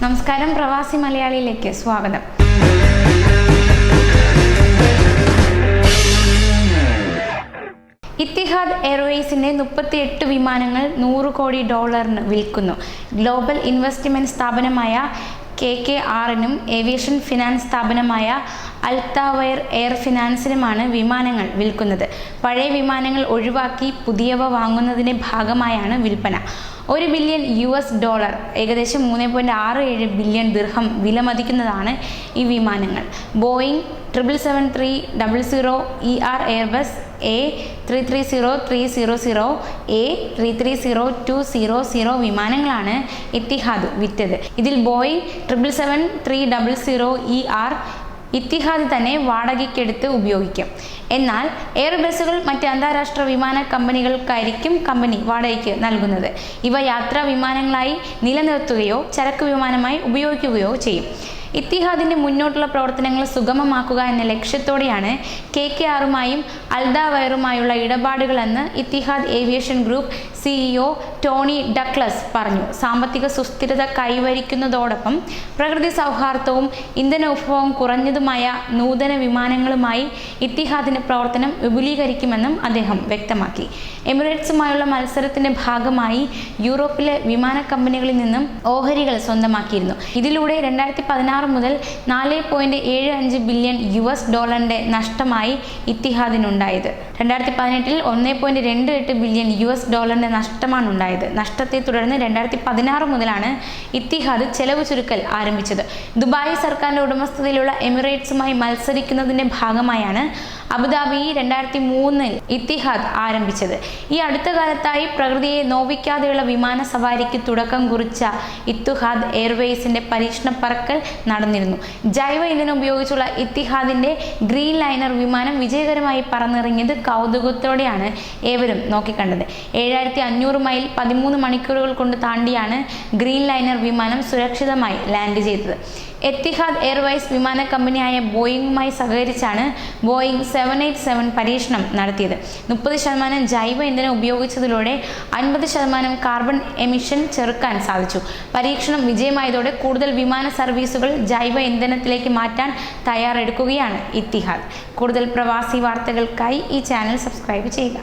നമസ്കാരം, പ്രവാസി മലയാളിയിലേക്ക് സ്വാഗതം. ഇത്തിഹാദ് എയർവേസിന്റെ 38 വിമാനങ്ങൾ $100 കോടി വിൽക്കുന്നു. ഗ്ലോബൽ ഇൻവെസ്റ്റ്മെന്റ് സ്ഥാപനമായ KKRനും ഏവിയേഷൻ ഫിനാൻസ് സ്ഥാപനമായ അൽത്താവയർ എയർ ഫിനാൻസിനുമാണ് വിമാനങ്ങൾ വിൽക്കുന്നത്. പഴയ വിമാനങ്ങൾ ഒഴിവാക്കി പുതിയവ വാങ്ങുന്നതിന്റെ ഭാഗമായാണ് വിൽപ്പന. $1 ബില്യൺ ഏകദേശം 3.67 ബില്യൺ ദിർഹം വിലമതിക്കുന്നതാണ് ഈ വിമാനങ്ങൾ. Boeing 777-300 ER, Airbus A330-300, A330-200 വിമാനങ്ങളാണ് ഇത്തിഹാദ് വിറ്റത്. ഇതിൽ ബോയിങ് 777-300 ER ഇത്തിഹാദ് തന്നെ വാടകയ്ക്കെടുത്ത് ഉപയോഗിക്കും. എന്നാൽ എയർബസുകൾ മറ്റ് അന്താരാഷ്ട്ര വിമാന കമ്പനികൾക്കായിരിക്കും കമ്പനി വാടകയ്ക്ക് നൽകുന്നത്. ഇവ യാത്രാ വിമാനങ്ങളായി നിലനിർത്തുകയോ ചരക്ക് വിമാനമായി ഉപയോഗിക്കുകയോ ചെയ്യും. ഇത്തിഹാദിന്റെ മുന്നോട്ടുള്ള പ്രവർത്തനങ്ങൾ സുഗമമാക്കുക എന്ന ലക്ഷ്യത്തോടെയാണ് KKRുമായും അൽദാവയറുമായുള്ള ഇടപാടുകളെന്ന് Etihad aviation group CEO Tony Douglas പറഞ്ഞു. സാമ്പത്തിക സുസ്ഥിരത കൈവരിക്കുന്നതോടൊപ്പം പ്രകൃതി സൗഹാർദ്ദവും ഇന്ധന ഉപഭോഗം കുറഞ്ഞതുമായ നൂതന വിമാനങ്ങളുമായി ഇത്തിഹാദിന്റെ പ്രവർത്തനം വിപുലീകരിക്കുമെന്നും അദ്ദേഹം വ്യക്തമാക്കി. എമിറേറ്റ്സുമായുള്ള മത്സരത്തിന്റെ ഭാഗമായി യൂറോപ്പിലെ വിമാന കമ്പനികളിൽ നിന്നും ഓഹരികൾ സ്വന്തമാക്കിയിരുന്നു. ഇതിലൂടെ 2016 മുതൽ $4.75 ബില്യൺ നഷ്ടമായി ഇത്തിഹാദിനുണ്ടായത്. 2018 $1.28 ബില്യൺ നഷ്ടമാണ് ഉണ്ടായത്. നഷ്ടത്തെ തുടർന്ന് 2016 മുതലാണ് ഇത്തിഹാദ് ചെലവ് ചുരുക്കൽ ആരംഭിച്ചത്. ദുബായ് സർക്കാരിന്റെ ഉടമസ്ഥതയിലുള്ള എമിറേറ്റ്സുമായി മത്സരിക്കുന്നതിന്റെ ഭാഗമായാണ് അബുദാബി 2003 ഇത്തിഹാദ് ആരംഭിച്ചത്. ഈ അടുത്ത കാലത്തായി പ്രകൃതിയെ നോവിക്കാതെയുള്ള വിമാന സവാരിക്ക് തുടക്കം കുറിച്ച ഇത്തിഹാദ് എയർവേസിന്റെ പരീക്ഷണ പറക്കൽ നടന്നിരുന്നു. ജൈവ ഇന്ധനം ഉപയോഗിച്ചുള്ള ഇത്തിഹാദിന്റെ ഗ്രീൻ ലൈനർ വിമാനം വിജയകരമായി പറന്നിറങ്ങിയത് കൗതുകത്തോടെയാണ് ഏവരും നോക്കിക്കണ്ടത്. 7500 മൈൽ 13 മണിക്കൂറുകൾ കൊണ്ട് താണ്ടിയാണ് ഗ്രീൻ ലൈനർ വിമാനം സുരക്ഷിതമായി ലാൻഡ് ചെയ്തത്. എത്തിഹാദ് എയർവേസ് വിമാന കമ്പനിയായ ബോയിങ്ങുമായി സഹകരിച്ചാണ് ബോയിങ് 787 പരീക്ഷണം നടത്തിയത്. 30% ജൈവ ഇന്ധനം ഉപയോഗിച്ചതിലൂടെ 50% കാർബൺ എമിഷൻ ചെറുക്കാൻ സാധിച്ചു. പരീക്ഷണം വിജയമായതോടെ കൂടുതൽ വിമാന സർവീസുകൾ ജൈവ ഇന്ധനത്തിലേക്ക് മാറ്റാൻ തയ്യാറെടുക്കുകയാണ് ഇത്തിഹാദ്. കൂടുതൽ പ്രവാസി വാർത്തകൾക്കായി ഈ ചാനൽ സബ്സ്ക്രൈബ് ചെയ്യുക.